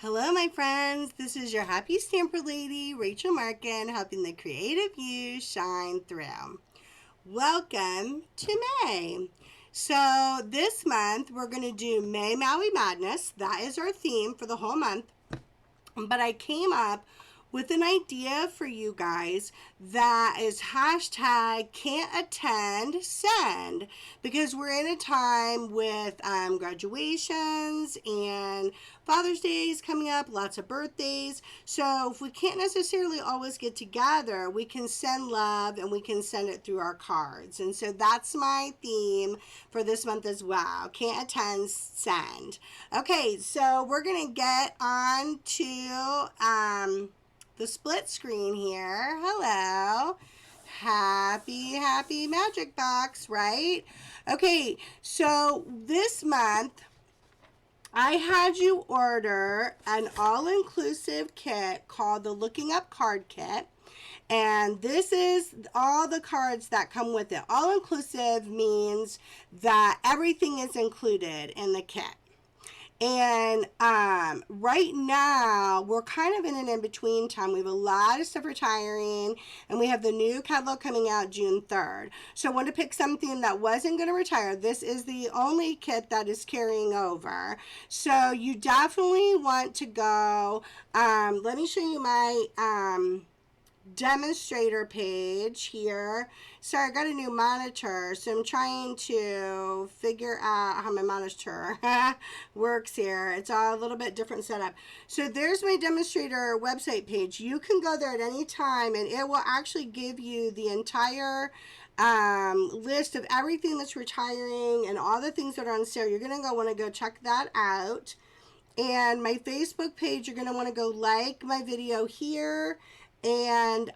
Hello, my friends. This is your happy stamper lady, Rachel Markin, helping the creative you shine through. Welcome to May. So, this month we're going to do May Maui Madness. That is our theme for the whole month. But I came up with an idea for you guys that is hashtag can't attend send, because we're in a time with graduations and Father's Day is coming up, lots of birthdays. So if we can't necessarily always get together, we can send love and we can send it through our cards. And so that's my theme for this month as well. Can't attend send. Okay, so we're gonna get on to the split screen here. Hello. Happy magic box, right? Okay, so this month I had you order an all-inclusive kit called the Looking Up Card Kit. And this is all the cards that come with it. All-inclusive means that everything is included in the kit. And right now, we're kind of in an in-between time. We have a lot of stuff retiring, and we have the new catalog coming out June 3rd. So I wanted to pick something that wasn't going to retire. This is the only kit that is carrying over. So you definitely want to go. Let me show you my demonstrator page here. Sorry, I got a new monitor, so I'm trying to figure out how my monitor works here. It's all a little bit different setup. So there's my demonstrator website page. You can go there at any time, and it will actually give you the entire list of everything that's retiring and all the things that are on sale. You're going to want to go check that out. And my Facebook page, you're going to want to go like my video here and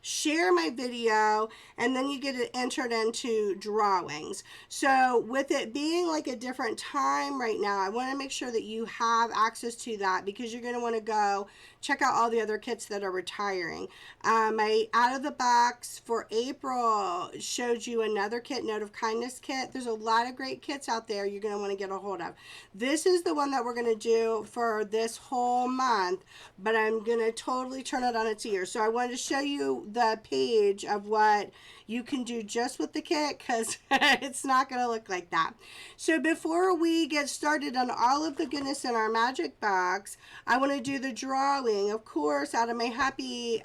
share my video, and then you get it entered into drawings. So with it being like a different time right now, I want to make sure that you have access to that, because you're going to want to go check out all the other kits that are retiring. My out of the box for April showed you another kit, Note of Kindness kit. There's a lot of great kits out there you're going to want to get a hold of. This is the one that we're going to do for this whole month, but I'm going to totally turn it on its ear. So I wanted to show you the page of what you can do just with the kit, because it's not going to look like that. So before we get started on all of the goodness in our magic box, I want to do the drawing, of course, out of my happy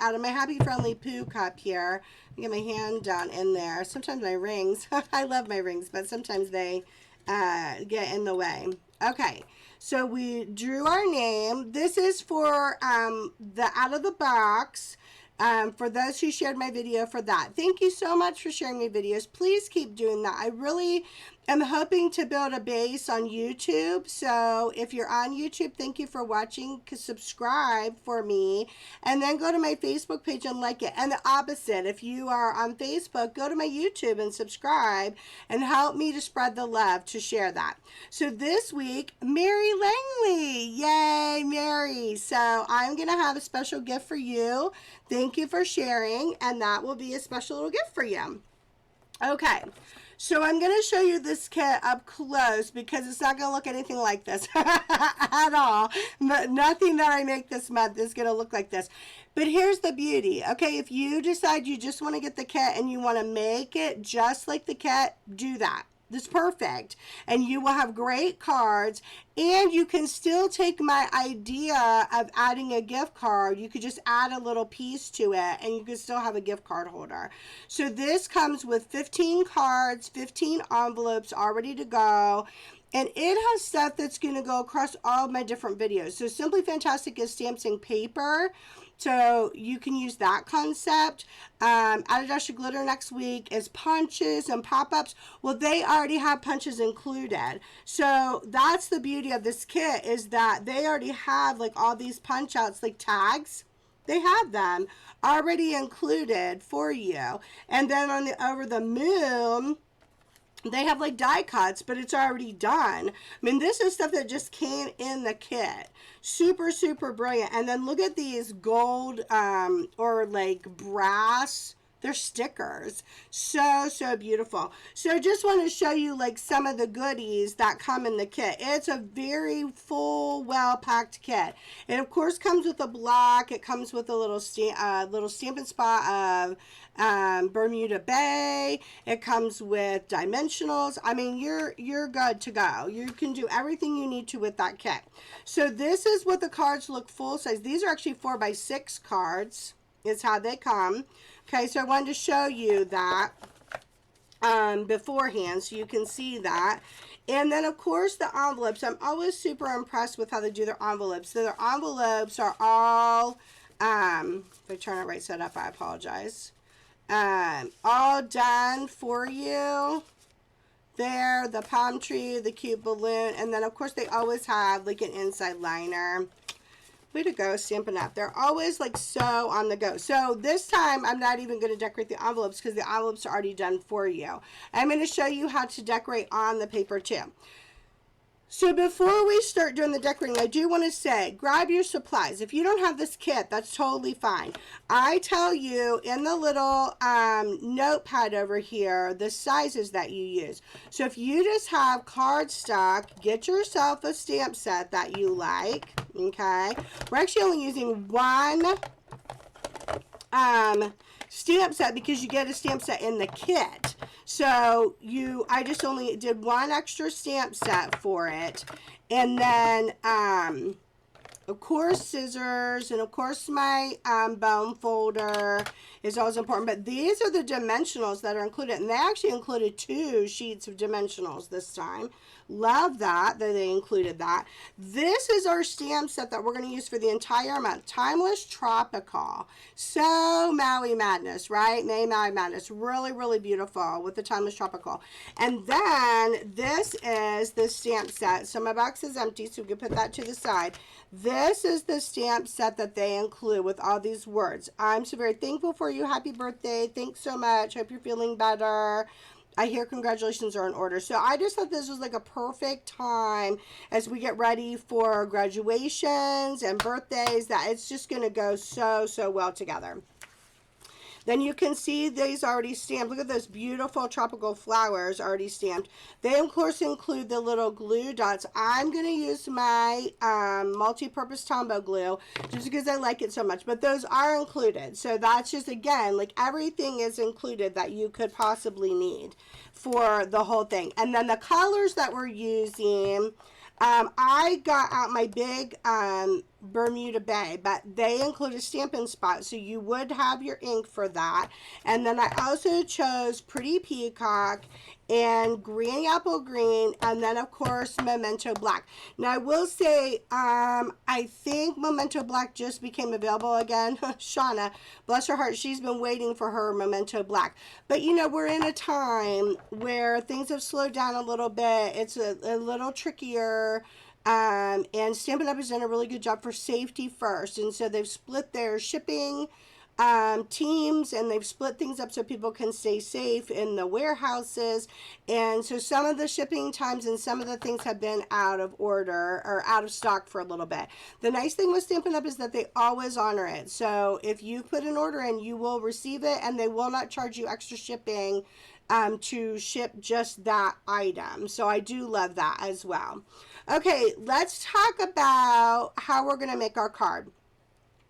friendly poo cup here. Get my hand down in there. Sometimes my rings, I love my rings, but sometimes they get in the way. Okay, so we drew our name. This is for the out of the box. For those who shared my video for that. Thank you so much for sharing my videos. Please keep doing that. I really am hoping to build a base on YouTube. So if you're on YouTube, thank you for watching. Subscribe for me. And then go to my Facebook page and like it. And the opposite, if you are on Facebook, go to my YouTube and subscribe and help me to spread the love to share that. So this week, Mary Langley. Yay, Mary. So I'm going to have a special gift for you. Thank you for sharing, and that will be a special little gift for you. Okay, so I'm going to show you this kit up close, because it's not going to look anything like this at all. Nothing that I make this month is going to look like this. But here's the beauty. Okay, if you decide you just want to get the kit and you want to make it just like the kit, do that. That's perfect, and you will have great cards, and you can still take my idea of adding a gift card. You could just add a little piece to it, and you could still have a gift card holder. So this comes with 15 cards, 15 envelopes all ready to go, and it has stuff that's going to go across all of my different videos. So Simply Fantastic is stamps and paper, so you can use that concept. Add a Dash of Glitter next week is punches and pop-ups. Well, they already have punches included. So that's the beauty of this kit, is that they already have like all these punch outs, like tags. They have them already included for you. And then on the Over the Moon, they have like die cuts, but it's already done. I mean, this is stuff that just came in the kit. Super, super brilliant. And then look at these gold or like brass They're stickers. So, so beautiful. So I just want to show you like some of the goodies that come in the kit. It's a very full, well-packed kit. It of course comes with a block. It comes with a little Stampin' Spot of Bermuda Bay. It comes with dimensionals. I mean, you're good to go. You can do everything you need to with that kit. So this is what the cards look full size. These are actually 4x6 cards. Is how they come. Okay, so I wanted to show you that beforehand so you can see that. And then, of course, the envelopes. I'm always super impressed with how they do their envelopes. So their envelopes are all, if I turn it right side up, I apologize. All done for you. There, the palm tree, the cute balloon, and then, of course, they always have, like, an inside liner. Way to go, Stampin' Up! They're always like so on the go. So this time I'm not even going to decorate the envelopes because the envelopes are already done for you. I'm going to show you how to decorate on the paper too. So before we start doing the decorating, I do want to say, grab your supplies. If you don't have this kit, that's totally fine. I tell you in the little notepad over here, the sizes that you use. So if you just have cardstock, get yourself a stamp set that you like, okay? We're actually only using one stamp set because you get a stamp set in the kit. So I just only did one extra stamp set for it. And then, of course, scissors, and of course my bone folder is always important. But these are the dimensionals that are included. And they actually included 2 sheets of dimensionals this time. Love that they included that. This is our stamp set that we're going to use for the entire month. Timeless Tropical. So Maui Madness, right? Maui Madness. Really, really beautiful with the Timeless Tropical. And then this is the stamp set. So my box is empty, so we can put that to the side. This is the stamp set that they include with all these words. I'm so very thankful for you. Happy birthday. Thanks so much. Hope you're feeling better. I hear congratulations are in order. So I just thought this was like a perfect time as we get ready for graduations and birthdays, that it's just going to go so, so well together. Then you can see these already stamped. Look at those beautiful tropical flowers already stamped. They, of course, include the little glue dots. I'm going to use my multi-purpose Tombow glue just because I like it so much. But those are included. So that's just, again, like everything is included that you could possibly need for the whole thing. And then the colors that we're using, I got out my big Bermuda Bay, but they include a Stampin' Spot, so you would have your ink for that. And then I also chose Pretty Peacock and Granny Apple Green, and then of course Memento Black. Now I will say, I think Memento Black just became available again. Shauna, bless her heart, she's been waiting for her Memento Black. But you know, we're in a time where things have slowed down a little bit. It's a little trickier. And Stampin' Up! Has done a really good job for safety first. And so they've split their shipping teams, and they've split things up so people can stay safe in the warehouses. And so some of the shipping times and some of the things have been out of order or out of stock for a little bit. The nice thing with Stampin' Up! Is that they always honor it. So if you put an order in, you will receive it, and they will not charge you extra shipping to ship just that item. So I do love that as well. Okay, let's talk about how we're going to make our card.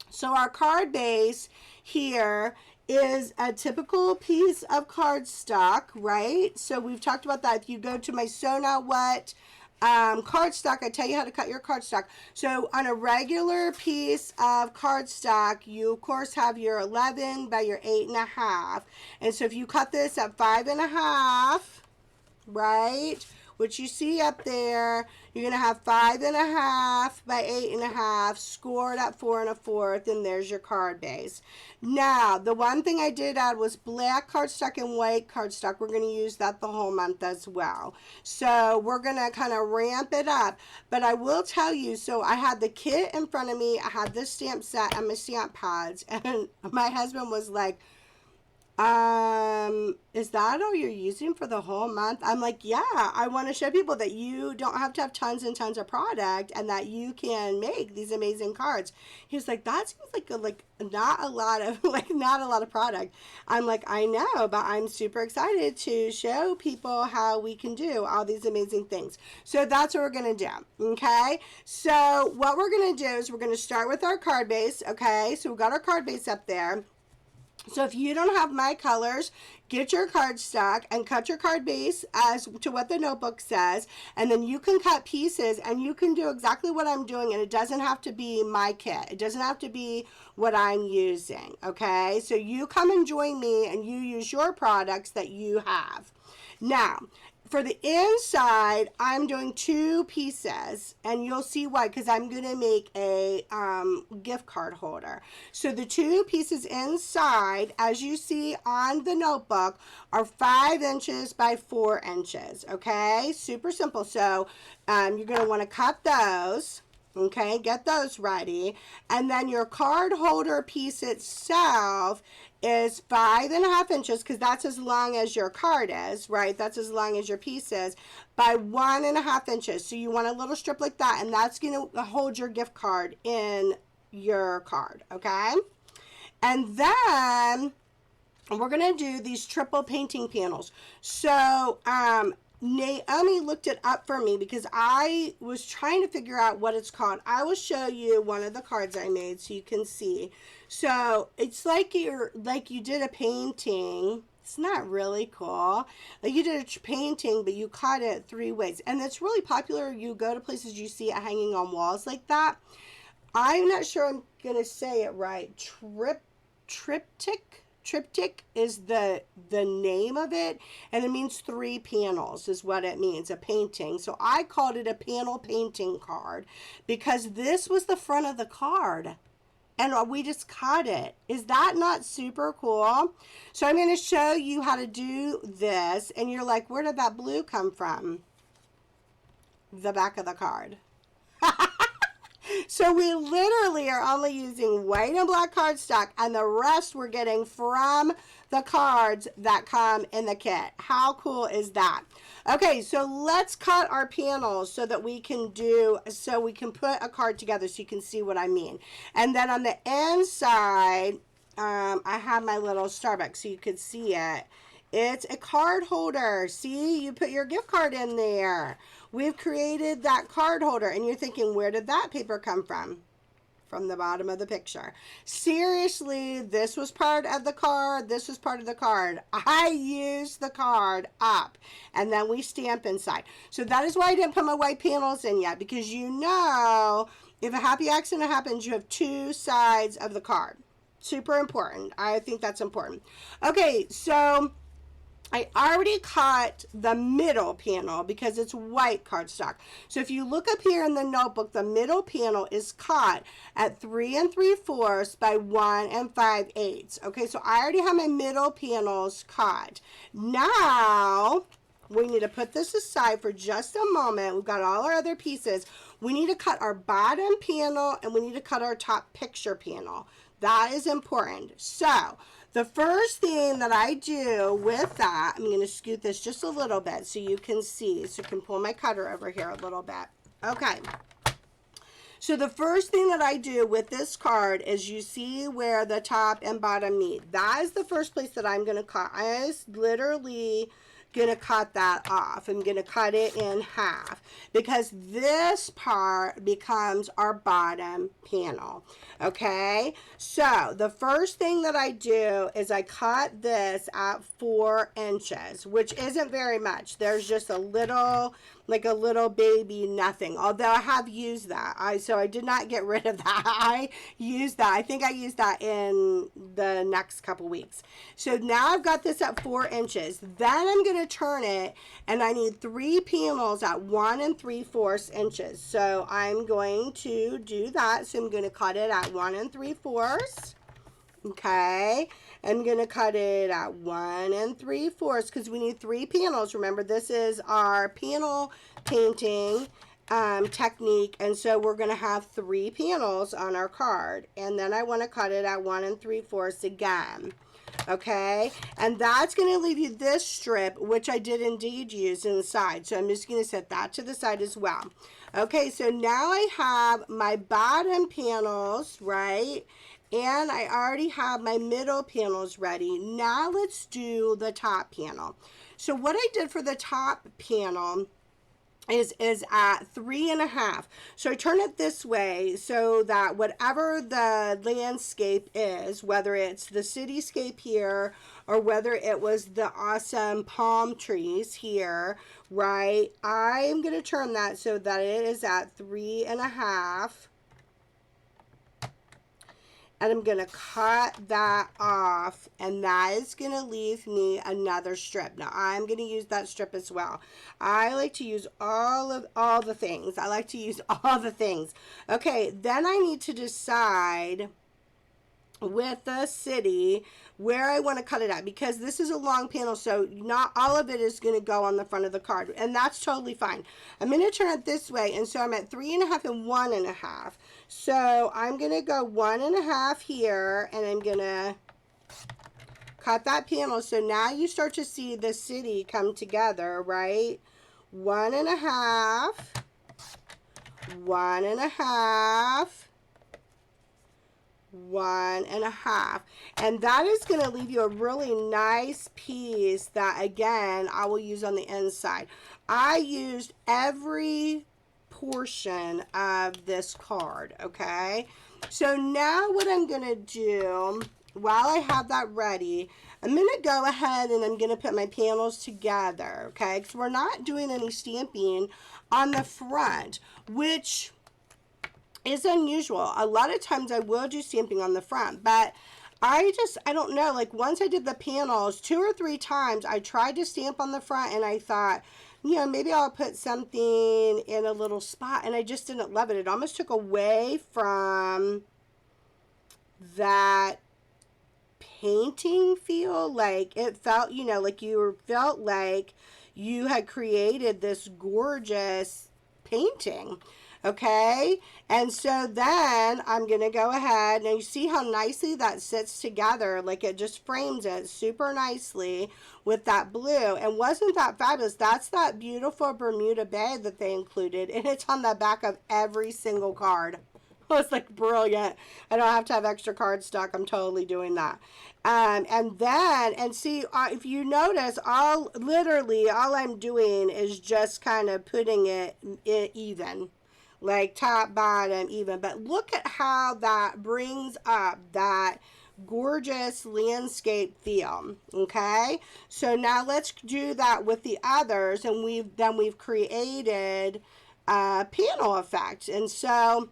So our card base here is a typical piece of cardstock, right? So we've talked about that. If you go to my Sew Not What cardstock, I tell you how to cut your cardstock. So on a regular piece of cardstock, you of course have your 11 by your 8.5. And so if you cut this at 5.5, right, which you see up there, you're going to have 5.5 by 8.5 scored at 4 1/4, and there's your card base. Now, the one thing I did add was black cardstock and white cardstock. We're going to use that the whole month as well. So we're going to kind of ramp it up. But I will tell you, so I had the kit in front of me. I had this stamp set and my stamp pads. And my husband was like, Is that all you're using for the whole month? I'm like, yeah, I want to show people that you don't have to have tons and tons of product and that you can make these amazing cards. He was like, that seems like not a lot of not a lot of product. I'm like, I know, but I'm super excited to show people how we can do all these amazing things. So that's what we're going to do. Okay. So what we're going to do is we're going to start with our card base. Okay. So we've got our card base up there. So if you don't have my colors, get your cardstock and cut your card base as to what the notebook says, and then you can cut pieces and you can do exactly what I'm doing, and it doesn't have to be my kit. It doesn't have to be what I'm using, okay? So you come and join me and you use your products that you have. Now, for the inside, I'm doing 2 pieces, and you'll see why, because I'm going to make a gift card holder. So the 2 pieces inside, as you see on the notebook, are 5 inches by 4 inches, okay? Super simple. So you're going to want to cut those. Okay, get those ready. And then your card holder piece itself is 5.5 inches, because that's as long as your card is, right? That's as long as your piece is, by 1.5 inches. So you want a little strip like that, and that's going to hold your gift card in your card, okay? And then we're going to do these triple painting panels. So, Naomi looked it up for me because I was trying to figure out what it's called. I will show you one of the cards I made so you can see. So it's like you did a painting. It's not really cool. Like you did a painting, but you cut it 3 ways. And it's really popular. You go to places, you see it hanging on walls like that. I'm not sure I'm going to say it right. Triptych is the name of it, and it means 3 panels is what it means, a painting. So I called it a panel painting card because this was the front of the card and we just cut it. Is that not super cool? So I'm going to show you how to do this, and you're like, where did that blue come from? The back of the card. So we literally are only using white and black cardstock, and the rest we're getting from the cards that come in the kit. How cool is that? Okay, so let's cut our panels so we can put a card together so you can see what I mean. And then on the inside, I have my little Starbucks so you could see it. It's a card holder. See, you put your gift card in there. We've created that card holder, and you're thinking, where did that paper come from? From the bottom of the picture. Seriously, this was part of the card. This was part of the card. I used the card up, and then we stamp inside. So that is why I didn't put my white panels in yet, because you know, if a happy accident happens, you have 2 sides of the card. Super important. I think that's important. Okay, so I already cut the middle panel because it's white cardstock. So if you look up here in the notebook, the middle panel is cut at 3 3/4 by 1 5/8. Okay, so I already have my middle panels cut. Now, we need to put this aside for just a moment. We've got all our other pieces. We need to cut our bottom panel, and we need to cut our top picture panel. That is important. So the first thing that I do with that, I'm going to scoot this just a little bit so you can see. So I can pull my cutter over here a little bit. Okay. So the first thing that I do with this card is you see where the top and bottom meet. That is the first place that I'm going to cut. I literally going to cut that off. I'm going to cut it in half because this part becomes our bottom panel. Okay, so the first thing that I do is I cut this at 4 inches, which isn't very much. There's just a little, like a little baby nothing, although I have used that. So I did not get rid of that. I used that. I think I used that in the next couple weeks. So now I've got this at 4 inches. Then I'm going to turn it, and I need 3 panels at 1 3/4 inches. So I'm going to do that. So I'm going to cut it at 1 3/4. Okay, I'm going to cut it at 1 3/4 because we need 3 panels. Remember, this is our panel painting, technique, and so we're going to have 3 panels on our card, and then I want to cut it at 1 3/4 again. Okay, and that's going to leave you this strip, which I did indeed use inside, so I'm just going to set that to the side as well. Okay, so now I have my bottom panels, right, and I already have my middle panels ready. Now let's do the top panel. So what I did for the top panel is at 3.5. So I turn it this way so that whatever the landscape is, whether it's the cityscape here or whether it was the awesome palm trees here, right, I'm going to turn that so that it is at 3.5. And I'm going to cut that off, and that is going to leave me another strip. Now, I'm going to use that strip as well. I like to use all the things. I like to use all the things. Okay, then I need to decide with the city where I want to cut it at, because this is a long panel, so not all of it is going to go on the front of the card, and that's totally fine. I'm going to turn it this way, and so I'm at 3.5 and 1.5. So I'm going to go 1.5 here, and I'm going to cut that panel. So now you start to see the city come together, right? 1.5, 1.5, 1.5, and that is going to leave you a really nice piece that, again, I will use on the inside. I used every portion of this card. Okay, so now what I'm going to do, while I have that ready, I'm going to go ahead and I'm going to put my panels together. Okay, because we're not doing any stamping on the front, which is unusual. A lot of times I will do stamping on the front, but I don't know, like once I did the panels 2 or 3 times, I tried to stamp on the front and I thought, you know, maybe I'll put something in a little spot, and I just didn't love it. It almost took away from that painting feel. Like it felt, you know, like you felt like you had created this gorgeous painting. Okay, and so then I'm going to go ahead, and you see how nicely that sits together, like it just frames it super nicely with that blue. And wasn't that fabulous? That's that beautiful Bermuda Bay that they included, and it's on the back of every single card. It's like brilliant. I don't have to have extra cardstock. I'm totally doing that. And see, if you notice, literally all I'm doing is just kind of putting it even, like top, bottom, even. But look at how that brings up that gorgeous landscape feel. Okay, so now let's do that with the others, and we've created a panel effect. And so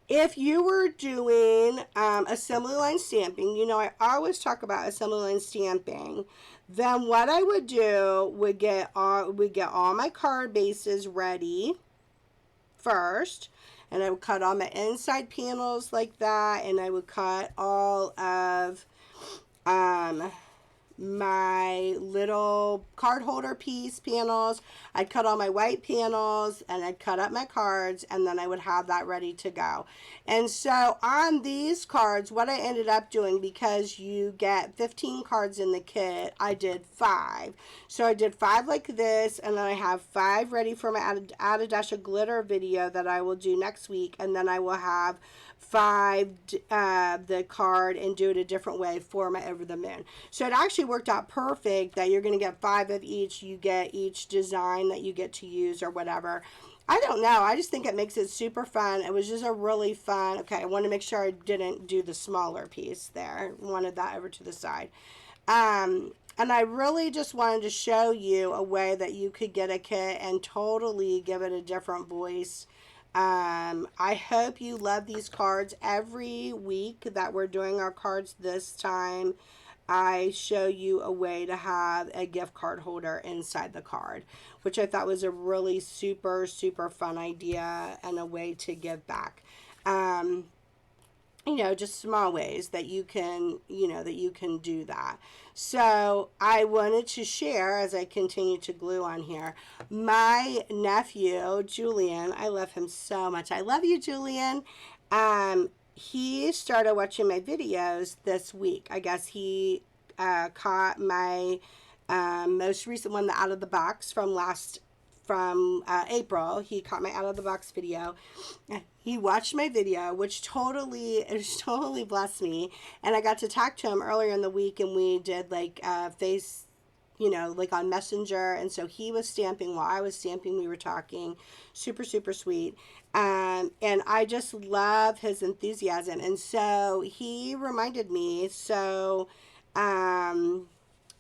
if you were doing assembly line stamping, you know I always talk about assembly line stamping, then what I would do would get all my card bases ready first, and I would cut all my inside panels like that, and I would cut all of my little card holder piece panels. I'd cut all my white panels, and I'd cut up my cards, and then I would have that ready to go. And so on these cards, what I ended up doing, because you get 15 cards in the kit, I did 5. So I did 5 like this, and then I have 5 ready for my Add a Dash of Glitter video that I will do next week, and then I will have 5 the card and do it a different way for my Over the Moon. So it actually worked out perfect that you're going to get 5 of each. You get each design that you get to use or whatever. I don't know. I just think it makes it super fun. It was just a really fun. Okay, I want to make sure I didn't do the smaller piece there. Wanted that over to the side. And I really just wanted to show you a way that you could get a kit and totally give it a different voice. I hope you love these cards. Every week that we're doing our cards this time, I show you a way to have a gift card holder inside the card, which I thought was a really super, super fun idea and a way to give back. you know, just small ways that you can, you know, that you can do that. So I wanted to share, as I continue to glue on here, my nephew Julian. I love him so much. I love you, Julian. He started watching my videos this week. I guess he caught my most recent one, the out of the box from April. He caught my out of the box video. He watched my video, which totally blessed me. And I got to talk to him earlier in the week, and we did like face, you know, like on Messenger. And so he was stamping while I was stamping. We were talking, super sweet. And I just love his enthusiasm. And so he reminded me. So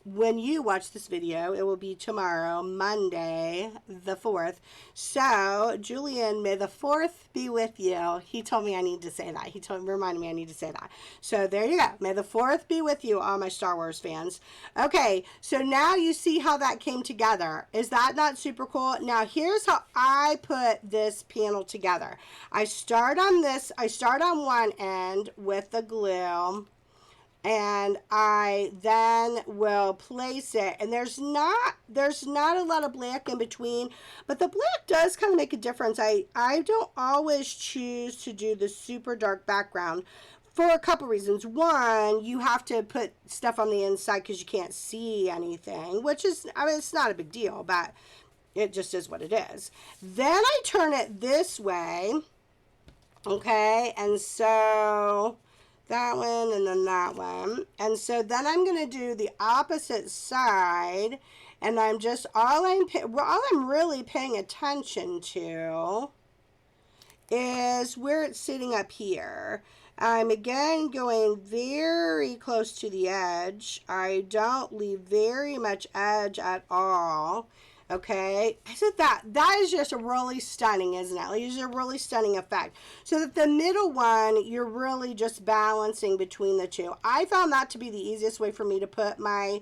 when you watch this video, it will be tomorrow, Monday, the 4th. So, Julian, may the 4th be with you. He told me I need to say that. Reminded me I need to say that. So, there you go. May the 4th be with you, all my Star Wars fans. Okay, so now you see how that came together. Is that not super cool? Now, here's how I put this panel together. I start on one end with the glue, and I then will place it, and there's not a lot of black in between, but the black does kind of make a difference. I don't always choose to do the super dark background for a couple reasons. One, you have to put stuff on the inside because you can't see anything, which is, I mean, it's not a big deal, but it just is what it is. Then I turn it this way, okay, and so that one and then that one. And so then I'm going to do the opposite side, and I'm just, all I'm really paying attention to is where it's sitting up here. I'm again going very close to the edge. I don't leave very much edge at all. Okay, so that is just a really stunning, isn't it? It's a really stunning effect. So that the middle one, you're really just balancing between the two. I found that to be the easiest way for me to put my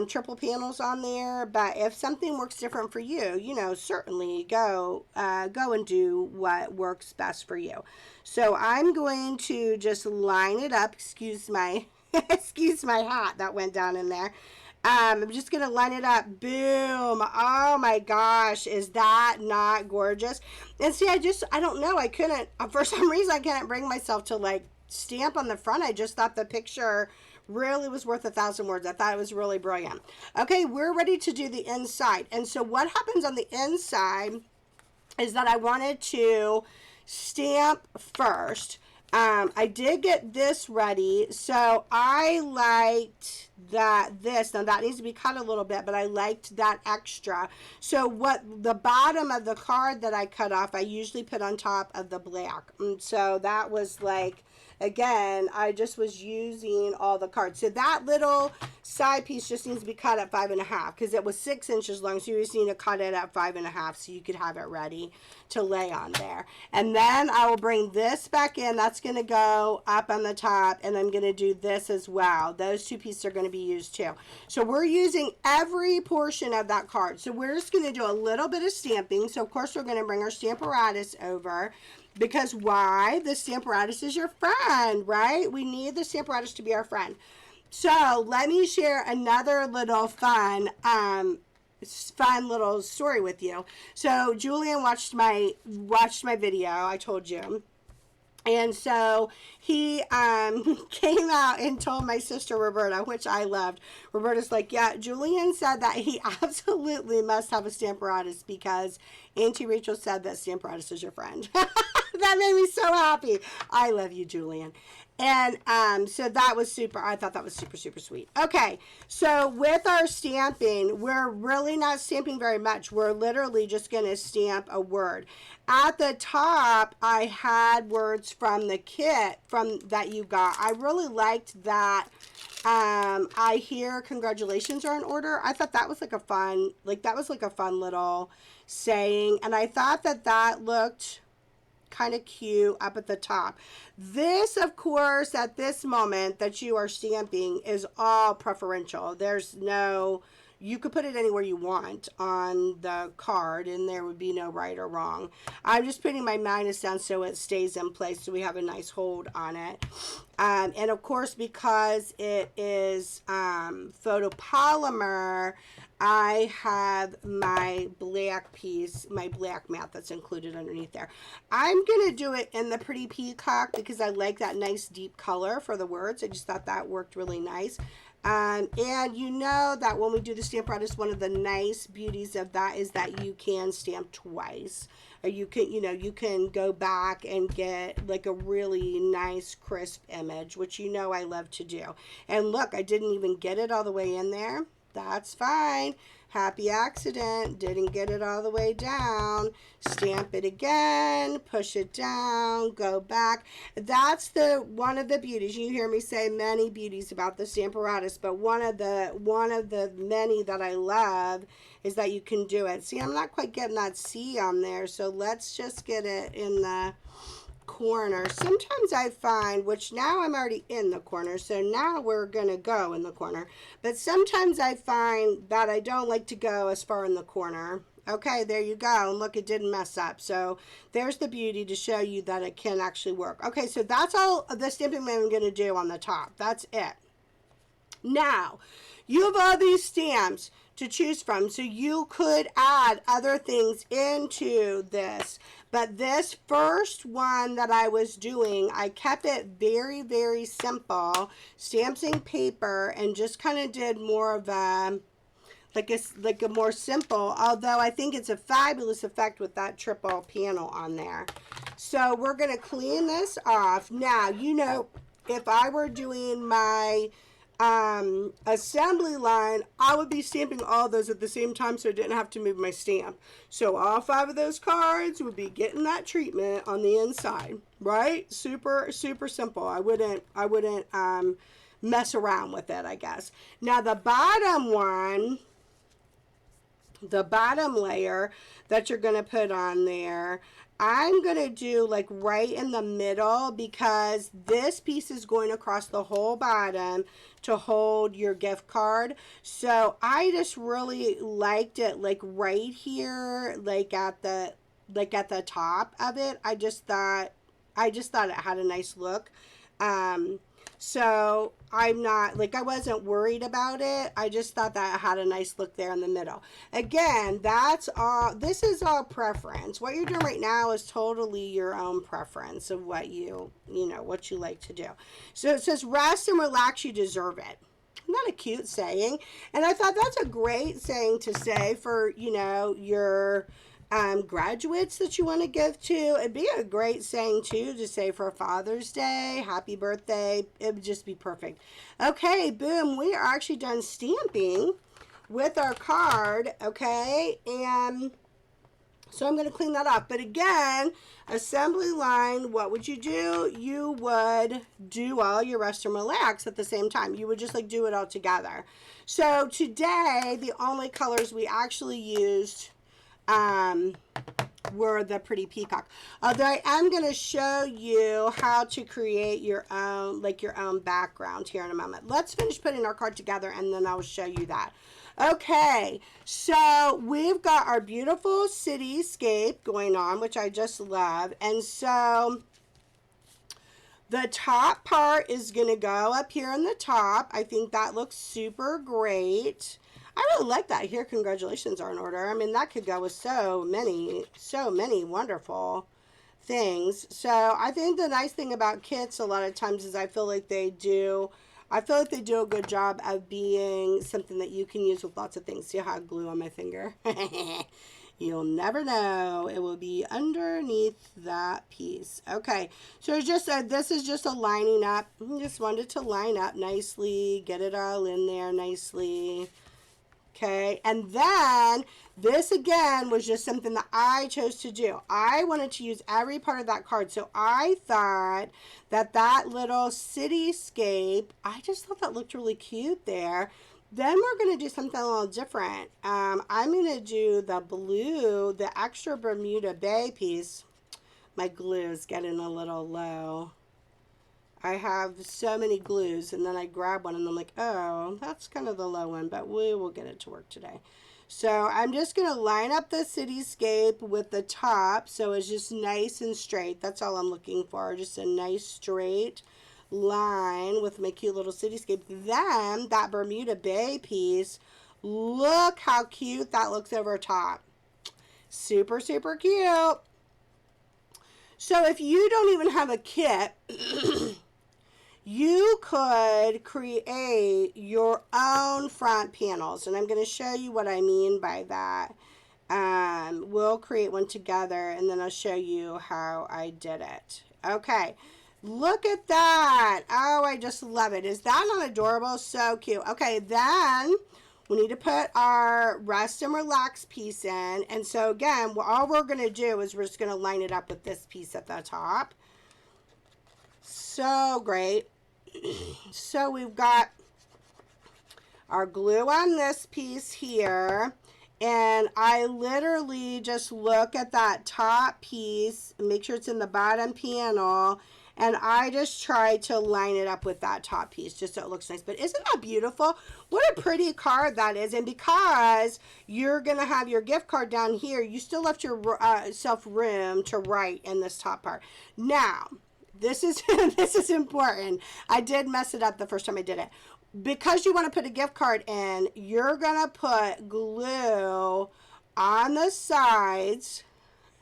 triple panels on there. But if something works different for you, you know, certainly go and do what works best for you. So I'm going to just line it up. Excuse my excuse my hat that went down in there. I'm just going to line it up. Boom. Oh my gosh. Is that not gorgeous? And see, I don't know. I couldn't, for some reason, I couldn't bring myself to like stamp on the front. I just thought the picture really was worth 1,000 words. I thought it was really brilliant. Okay, we're ready to do the inside. And so what happens on the inside is that I wanted to stamp first. I did get this ready, so I liked now that needs to be cut a little bit, but I liked that extra. So what the bottom of the card that I cut off, I usually put on top of the black. And so that was like, again, I just was using all the cards. So that little side piece just needs to be cut at 5.5 because it was 6 inches long. So you just need to cut it at 5.5 so you could have it ready to lay on there. And then I will bring this back in. That's going to go up on the top, and I'm going to do this as well. Those two pieces are going to be used too. So we're using every portion of that card. So we're just going to do a little bit of stamping. So of course we're going to bring our Stamparatus over. Because why? The Stamparatus is your friend, right? We need the Stamparatus to be our friend. So let me share another little fun little story with you. So Julian watched my video, I told you. And so he came out and told my sister Roberta, which I loved. Roberta's like, yeah, Julian said that he absolutely must have a Stamparatus because Auntie Rachel said that Stamparatus is your friend. That made me so happy. I love you, Julian. And so that was I thought that was super sweet. Okay, so with our stamping, we're really not stamping very much. We're literally just going to stamp a word. At the top, I had words from the kit that you got. I really liked that. I hear congratulations are in order. I thought that was like a fun little saying. And I thought that looked kind of cute up at the top. This, of course, at this moment that you are stamping is all preferential. There's no, you could put it anywhere you want on the card and there would be no right or wrong. I'm just putting my minus down so it stays in place so we have a nice hold on it. And of course, because it is photopolymer, I have my black piece, my black mat that's included underneath there. I'm going to do it in the Pretty Peacock because I like that nice deep color for the words. I just thought that worked really nice. And you know that when we do the stamp artist, one of the nice beauties of that is that you can stamp twice. Or you can, you know, you can go back and get like a really nice crisp image, which you know I love to do. And look, I didn't even get it all the way in there. That's fine. Happy accident. Didn't get it all the way down. Stamp it again. Push it down. Go back. That's one of the beauties. You hear me say many beauties about the Stamparatus, but one of the many that I love is that you can do it. See, I'm not quite getting that C on there, so let's just get it in the corner. Sometimes I find, which now I'm already in the corner, so now we're gonna go in the corner, but sometimes I find that I don't like to go as far in the corner. Okay, there you go, and look, it didn't mess up. So there's the beauty to show you that it can actually work. Okay, so that's all the stamping I'm gonna do on the top. That's it. Now you have all these stamps to choose from, so you could add other things into this, but this first one that I was doing, I kept it very, very simple, stamping paper, and just kind of did more of a like a more simple, although I think it's a fabulous effect with that triple panel on there. So we're going to clean this off. Now, you know, if I were doing my assembly line, I would be stamping all those at the same time so I didn't have to move my stamp. So all 5 of those cards would be getting that treatment on the inside, right? Super, super simple. I wouldn't mess around with it, I guess. Now the bottom one, the bottom layer that you're going to put on there, I'm going to do like right in the middle because this piece is going across the whole bottom to hold your gift card. So I just really liked it like right here, like at the top of it. I just thought it had a nice look. So I'm not, like, I wasn't worried about it. I just thought that it had a nice look there in the middle. Again, that's all, this is all preference. What you're doing right now is totally your own preference of what you know, what you like to do. So it says, rest and relax, you deserve it. Isn't that a cute saying? And I thought that's a great saying to say for, you know, your graduates that you want to give to. It'd be a great saying too to say for Father's Day, happy birthday. It would just be perfect. Okay, boom, we are actually done stamping with our card. Okay, and so I'm going to clean that up. But again, assembly line, what would you do? You would do all your rest and relax at the same time. You would just like do it all together. So today, the only colors we actually used were the Pretty Peacock. Although I am going to show you how to create your own, like your own background here in a moment. Let's finish putting our card together and then I'll show you that. Okay, so we've got our beautiful cityscape going on, which I just love. And so the top part is going to go up here on the top. I think that looks super great. I really like that here. Congratulations are in order. I mean, that could go with so many wonderful things. So I think the nice thing about kits a lot of times is I feel like they do a good job of being something that you can use with lots of things. See how I have glue on my finger? You'll never know. It will be underneath that piece. Okay, so it's just this is just a lining up. Just wanted to line up nicely, get it all in there nicely. Okay, and then this again was just something that I chose to do. I wanted to use every part of that card, so I thought that little cityscape, I just thought that looked really cute there. Then we're going to do something a little different. I'm going to do the blue, the extra Bermuda Bay piece. My glue is getting a little low. I have so many glues, and then I grab one and I'm like, oh, that's kind of the low one, but we will get it to work today. So I'm just going to line up the cityscape with the top so it's just nice and straight. That's all I'm looking for, just a nice straight line with my cute little cityscape. Then that Bermuda Bay piece, look how cute that looks over top. Super, super cute. So if you don't even have a kit, you could create your own front panels, and I'm going to show you what I mean by that. We'll create one together, and then I'll show you how I did it. Okay, look at that. Oh, I just love it. Is that not adorable? So cute. Okay, then we need to put our rest and relax piece in, and so again, all we're going to do is we're just going to line it up with this piece at the top. So great. So we've got our glue on this piece here, and I literally just look at that top piece, make sure it's in the bottom panel, and I just try to line it up with that top piece just so it looks nice. But isn't that beautiful? What a pretty card that is. And because you're going to have your gift card down here, you still left yourself room to write in this top part. Now, this is this is important. I did mess it up the first time I did it. Because you want to put a gift card in, you're going to put glue on the sides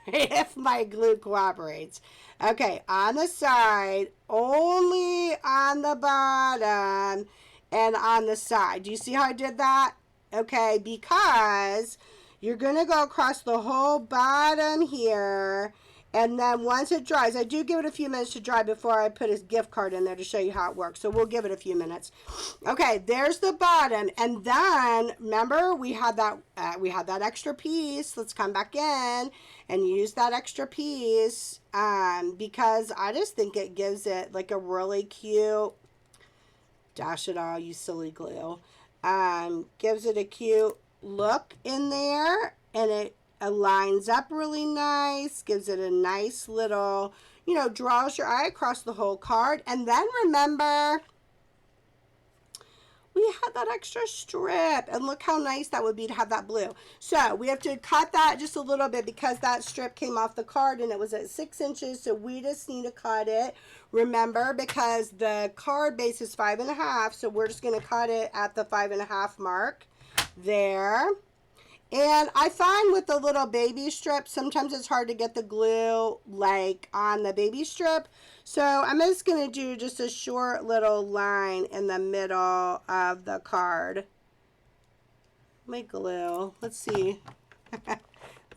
if my glue cooperates. Okay, on the side, only on the bottom and on the side. Do you see how I did that? Okay, because you're going to go across the whole bottom here. And then once it dries, I do give it a few minutes to dry before I put a gift card in there to show you how it works. So we'll give it a few minutes. Okay, there's the bottom. And then, remember, we had that extra piece. Let's come back in and use that extra piece because I just think it gives it like a really cute, dash it all, you silly glue. Gives it a cute look in there, and it lines up really nice, gives it a nice little, you know, draws your eye across the whole card. And then remember, we had that extra strip, and look how nice that would be to have that blue. So we have to cut that just a little bit because that strip came off the card and it was at 6 inches, so we just need to cut it, remember, because the card base is 5.5, so we're just going to cut it at the 5.5 mark there. And I find with the little baby strip, sometimes it's hard to get the glue like on the baby strip. So I'm just going to do just a short little line in the middle of the card. My glue. Let's see. Let's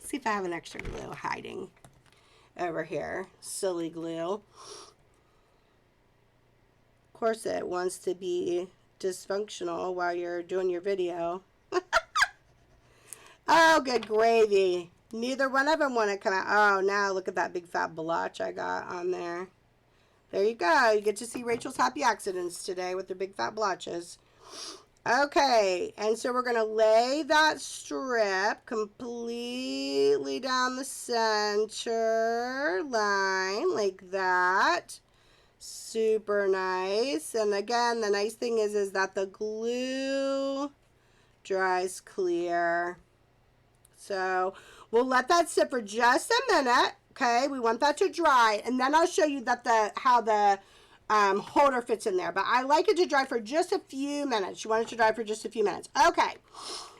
see if I have an extra glue hiding over here. Silly glue. Of course it wants to be dysfunctional while you're doing your video. Oh, good gravy. Neither one of them want to come out. Oh, now look at that big fat blotch I got on there. There you go. You get to see Rachel's happy accidents today with their big fat blotches. Okay, and so we're going to lay that strip completely down the center line like that. Super nice. And again, the nice thing is that the glue dries clear. So we'll let that sit for just a minute. Okay, we want that to dry, and then I'll show you that how the holder fits in there. But I like it to dry for just a few minutes. You want it to dry for just a few minutes. Okay,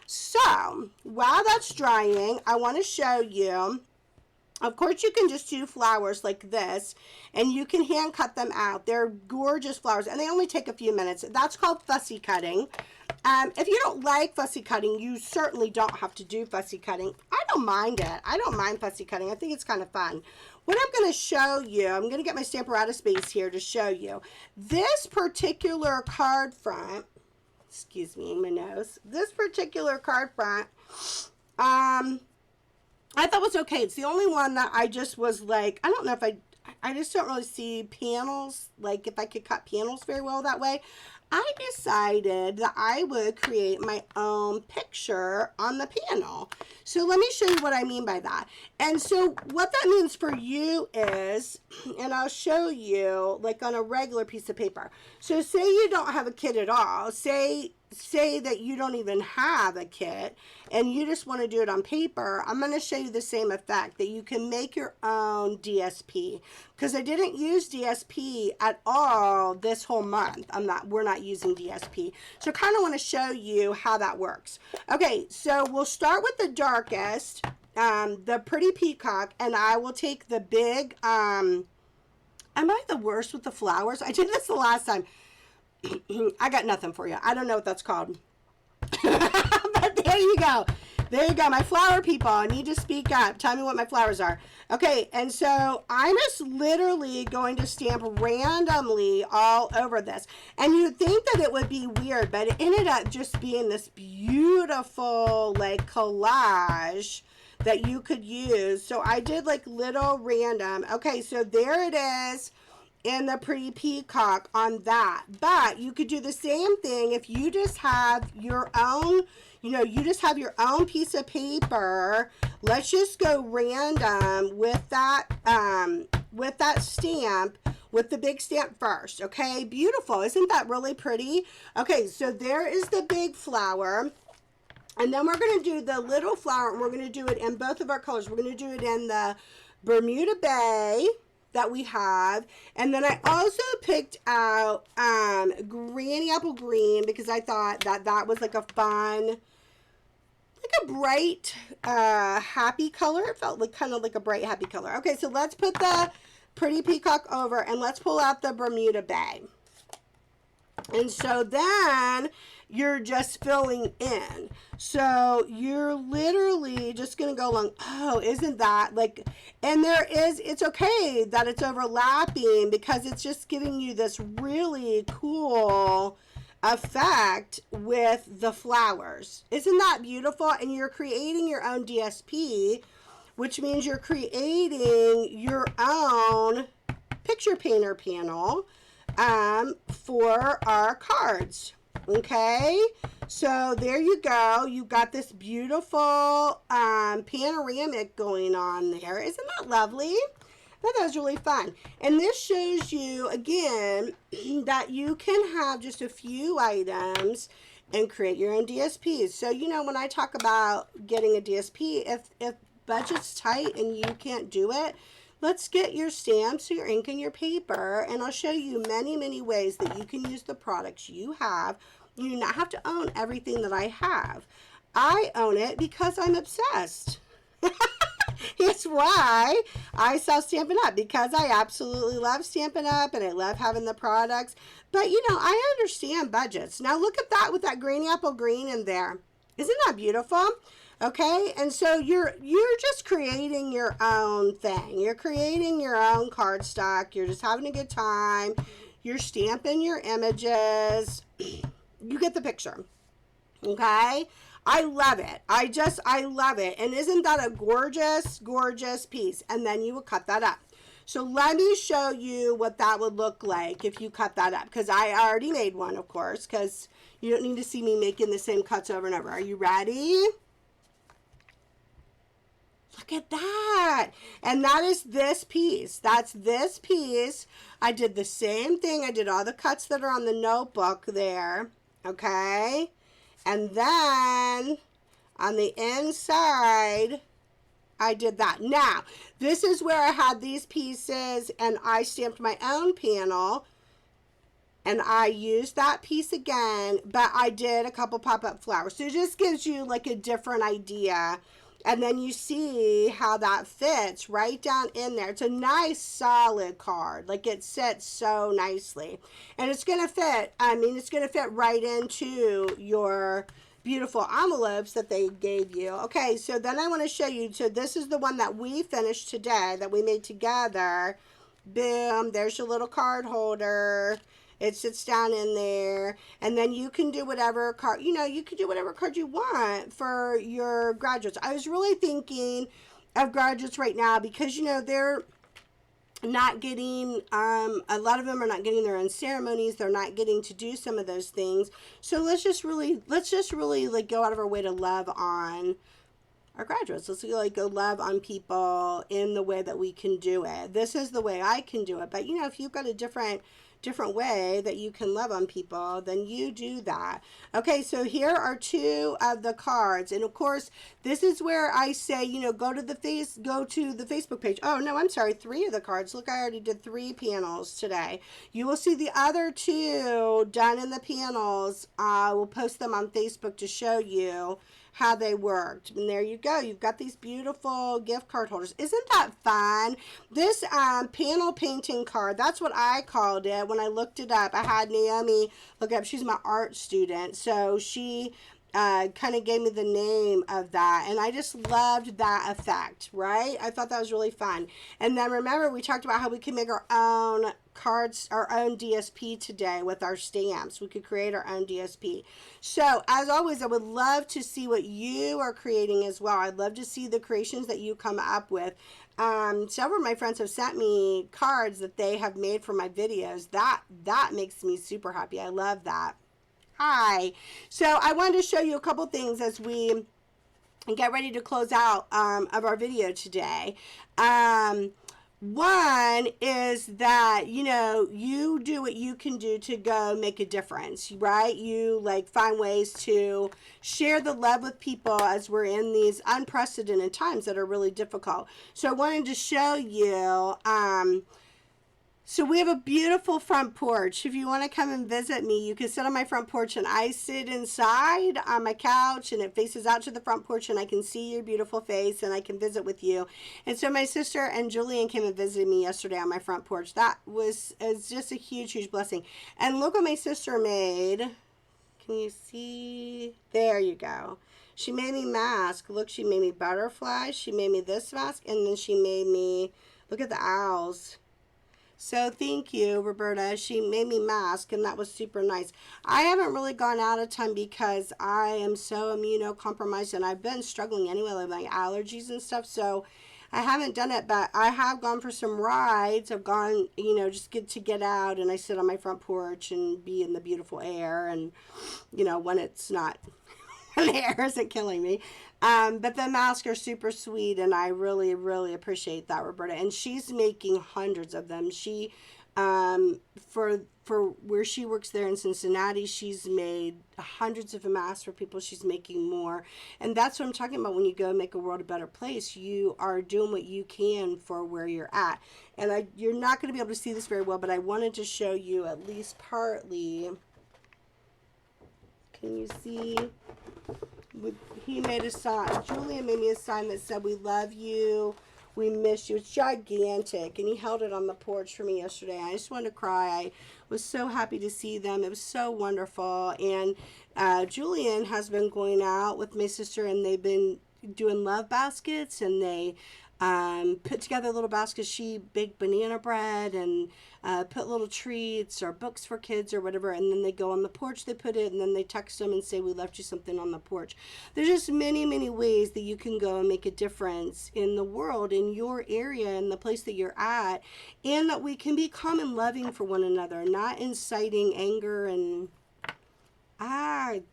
so while that's drying, I want to show you. Of course, you can just do flowers like this, and you can hand cut them out. They're gorgeous flowers, and they only take a few minutes. That's called fussy cutting. If you don't like fussy cutting, you certainly don't have to do fussy cutting. I don't mind it. I don't mind fussy cutting. I think it's kind of fun. What I'm going to show you, I'm going to get my Stampin' space here to show you. This particular card front, excuse me, my nose. This particular card front, I thought was okay. It's the only one that I just was like, I don't know if I just don't really see panels, like if I could cut panels very well that way. I decided that I would create my own picture on the panel. So let me show you what I mean by that. And so what that means for you is, and I'll show you like on a regular piece of paper. So say you don't have a kit at all. Say that you don't even have a kit and you just want to do it on paper. I'm going to show you the same effect, that you can make your own DSP, because I didn't use DSP at all this whole month. We're not using DSP. So I kind of want to show you how that works. Okay, so we'll start with the darkest, the pretty peacock, and I will take the big, am I the worst with the flowers? I did this the last time. I got nothing for you. I don't know what that's called. But there you go. There you go. My flower people, I need to speak up. Tell me what my flowers are. Okay, and so I'm just literally going to stamp randomly all over this. And you'd think that it would be weird, but it ended up just being this beautiful like collage that you could use. So I did like little random. Okay, so there it is in the pretty peacock on that. But you could do the same thing if you just have your own, you just have your own piece of paper. Let's just go random with that stamp, with the big stamp first. Okay, beautiful. Isn't that really pretty? Okay, so there is the big flower. And then we're going to do the little flower, and we're going to do it in both of our colors. We're going to do it in the Bermuda Bay that we have, and then I also picked out Granny Apple Green, because I thought that was like a fun, like a bright happy color. It felt like kind of like a bright happy color. Okay, so let's put the pretty peacock over, and let's pull out the Bermuda Bay. And so then you're just filling in. So you're literally just going to go along. Oh, isn't that like, and it's okay that it's overlapping, because it's just giving you this really cool effect with the flowers. Isn't that beautiful? And you're creating your own DSP, which means you're creating your own picture painter panel for our cards. Okay, so there you go. You got this beautiful panoramic going on there. Isn't that lovely? I thought that was really fun. And this shows you again that you can have just a few items and create your own DSPs. So when I talk about getting a DSP, if budget's tight and you can't do it, let's get your stamps, your ink, and your paper, and I'll show you many, many ways that you can use the products you have. You do not have to own everything that I have. I own it because I'm obsessed. It's why I sell Stampin' Up, because I absolutely love Stampin' Up and I love having the products. But, I understand budgets. Now look at that with that Granny Apple Green in there. Isn't that beautiful? Okay, and so you're just creating your own thing. You're creating your own cardstock. You're just having a good time. You're stamping your images. You get the picture. Okay, I love it. I love it. And isn't that a gorgeous, gorgeous piece? And then you would cut that up. So let me show you what that would look like if you cut that up, because I already made one, of course, because you don't need to see me making the same cuts over and over. Are you ready? Look at that. And that is this piece. That's this piece. I did the same thing. I did all the cuts that are on the notebook there. Okay. And then on the inside, I did that. Now, this is where I had these pieces and I stamped my own panel. And I used that piece again, but I did a couple pop-up flowers. So it just gives you like a different idea. And then you see how that fits right down in there. It's a nice solid card. Like it sits so nicely. And it's going to fit, it's going to fit right into your beautiful envelopes that they gave you. Okay, so then I want to show you. So this is the one that we finished today that we made together. Boom, there's your little card holder. It sits down in there, and then you can do whatever card, you can do whatever card you want for your graduates. I was really thinking of graduates right now because, they're not getting a lot of them are not getting their own ceremonies. They're not getting to do some of those things. So let's just really like go out of our way to love on our graduates. Let's like go love on people in the way that we can do it. This is the way I can do it. But you know, if you've got a different way that you can love on people, then you do that. Okay, so here are two of the cards. And of course, this is where I say, you know, go to the Facebook page. Oh, no, I'm sorry, three of the cards. Look, I already did 3 panels today. You will see the other 2 done in the panels. I will post them on Facebook to show you how they worked. And there you go. You've got these beautiful gift card holders. Isn't that fun? This panel painting card, that's what I called it when I looked it up. I had Naomi look up. She's my art student. So she kind of gave me the name of that. And I just loved that effect, right? I thought that was really fun. And then remember, we talked about how we can make our own cards, our own DSP today with our stamps. We could create our own DSP. So as always, I would love to see what you are creating as well. I'd love to see the creations that you come up with. Several of my friends have sent me cards that they have made for my videos. That makes me super happy. I love that. Hi. So I wanted to show you a couple things as we get ready to close out of our video today. One is that, you know, you do what you can do to go make a difference, right? You like find ways to share the love with people as we're in these unprecedented times that are really difficult. So I wanted to show you, so we have a beautiful front porch. If you want to come and visit me, you can sit on my front porch, and I sit inside on my couch and it faces out to the front porch, and I can see your beautiful face and I can visit with you. And so my sister and Julian came and visited me yesterday on my front porch. That was just a huge, huge blessing. And look what my sister made. Can you see? There you go. She made me mask. Look, she made me butterflies. She made me this mask, and then she made me, look at the owls. So thank you, Roberta. She made me mask, and that was super nice. I haven't really gone out a ton because I am so immunocompromised, and I've been struggling anyway with my allergies and stuff. So I haven't done it, but I have gone for some rides. I've gone, you know, just get out, and I sit on my front porch and be in the beautiful air, and, you know, when it's not, when the air isn't killing me. But the masks are super sweet, and I really, really appreciate that, Roberta. And she's making hundreds of them. She, for where she works there in Cincinnati, she's made hundreds of masks for people. She's making more. And that's what I'm talking about when you go make a world a better place. You are doing what you can for where you're at. And you're not going to be able to see this very well, but I wanted to show you at least partly. Can you see? He made a sign. Julian made me a sign that said, "We love you. We miss you." It's gigantic. And he held it on the porch for me yesterday. I just wanted to cry. I was so happy to see them. It was so wonderful. And Julian has been going out with my sister, and they've been doing love baskets, and they put together little baskets. She baked banana bread and put little treats or books for kids or whatever, and then they go on the porch, they put it, and then they text them and say, "We left you something on the porch." There's just many, many ways that you can go and make a difference in the world, in your area, in the place that you're at, and that we can be calm and loving for one another, not inciting anger and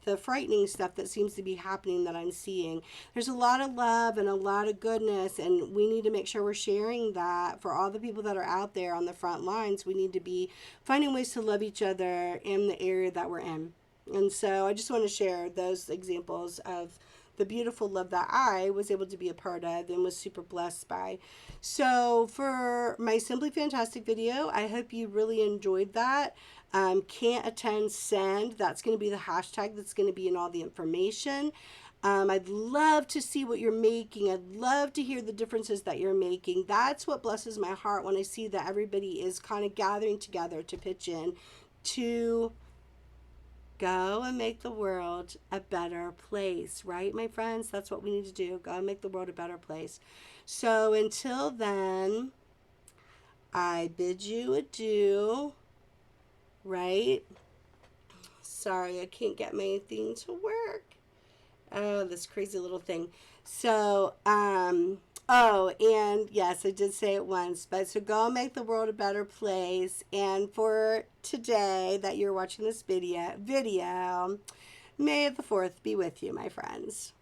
the frightening stuff that seems to be happening that I'm seeing. There's a lot of love and a lot of goodness, and we need to make sure we're sharing that for all the people that are out there on the front lines. We need to be finding ways to love each other in the area that we're in. And so I just want to share those examples of the beautiful love that I was able to be a part of and was super blessed by. So for my Simply Fantastic video, I hope you really enjoyed that. Can't attend, send. That's going to be the hashtag that's going to be in all the information. I'd love to see what you're making. I'd love to hear the differences that you're making. That's what blesses my heart when I see that everybody is kind of gathering together to pitch in to go and make the world a better place, right, my friends? That's what we need to do. Go and make the world a better place. So until then, I bid you adieu, right? Sorry, I can't get my thing to work. Oh, this crazy little thing. So, Oh, and yes, I did say it once, but so go make the world a better place. And for today that you're watching this video, May of the 4th be with you, my friends.